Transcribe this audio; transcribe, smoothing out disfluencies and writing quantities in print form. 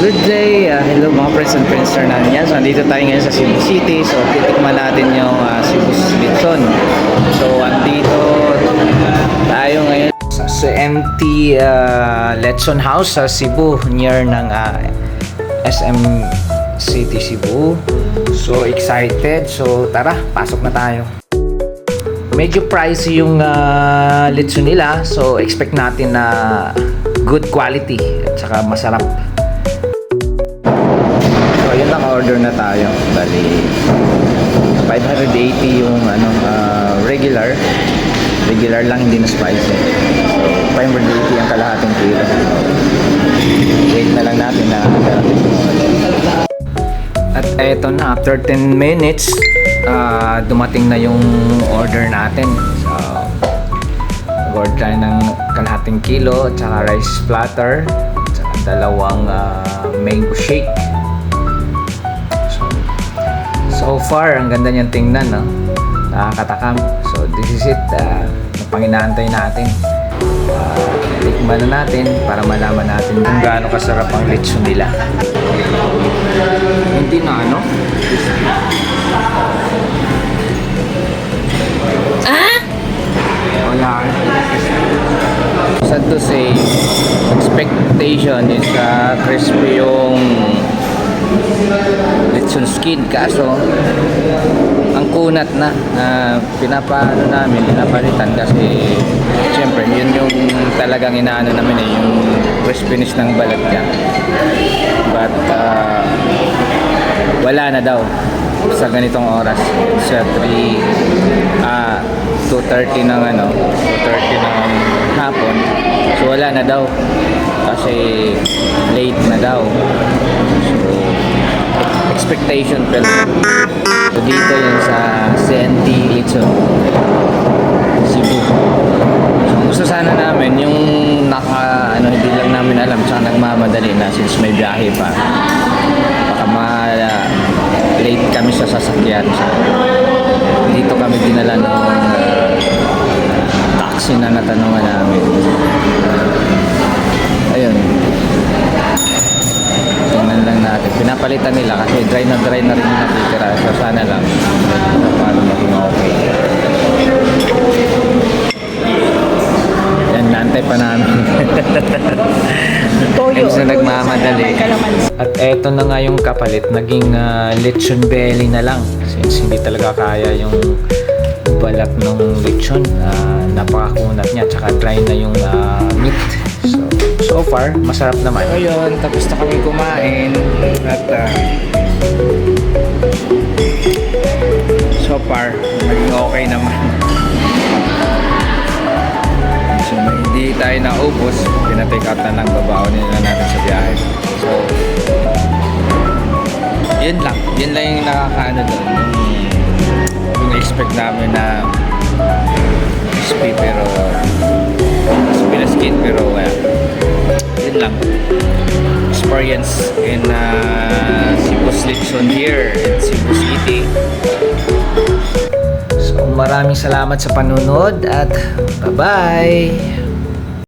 Good day, hello mga friends and friends namin yan. So, nandito tayo ngayon sa Cebu City. So, titikman natin yung Cebu Lechon. So, andito tayo ngayon sa CMT Lechon House sa Cebu, near ng SM City, Cebu. So, excited. So, tara, pasok na tayo. Medyo pricey yung lechon nila. So, expect natin na good quality at saka masarap. Ayun, naka-order na tayo. Bali 580 yung regular lang, hindi na spicy. So 580 ang kalahating kilo. Wait na lang natin na darating. At eto na, after 10 minutes dumating na yung order natin. So order tayo ng kalahating kilo at saka rice platter at saka dalawang mango shake. So far, ang ganda niyang tingnan, no? Nakakatakam. So this is it. Panginaantay natin. Tikman na natin para malaman natin kung gaano kasarap ang lechon nila. Hindi na wala. Sad to say, expectation is crispy yung lechon skin, kaso ang kunat na pinapalitan kasi syempre yun yung talagang inaano namin yung crispiness ng balat niya, but wala na daw sa ganitong oras sa 2:30 ng 2:30 ng hapon. So wala na daw kasi late na daw. So expectation pero so, dito yun sa CNT Lechon Cebu. So gusto sana namin yung hindi lang namin alam, tsaka nagmamadali na since may biyahe pa, baka late kami sa sasakyan. So dito kami dinala ng taxi na natanungan namin. Ayun, tingnan lang natin. Pinapalitan nila kasi dry na rin yung nakitira. So sana lang paano maging okay. Yan, naantay pa namin. Toyo na nagmamadali. At eto na nga yung kapalit. Naging lechon belly na lang. Since hindi talaga kaya yung balat ng lechon. Napakakunat niya. Tsaka dry na yung meat. So far, masarap naman. So yun, tapos na kami kumain. At so far, naging okay naman. So hindi tayo naubos, pinatake out na lang, babaonin na natin sa biyahe. So yun lang yung nakakaano doon, yung expect namin na crispy pero crispy na skin, pero yun lang experience in Cebu Lechon here in Cebu City. So maraming salamat sa panunod at bye bye.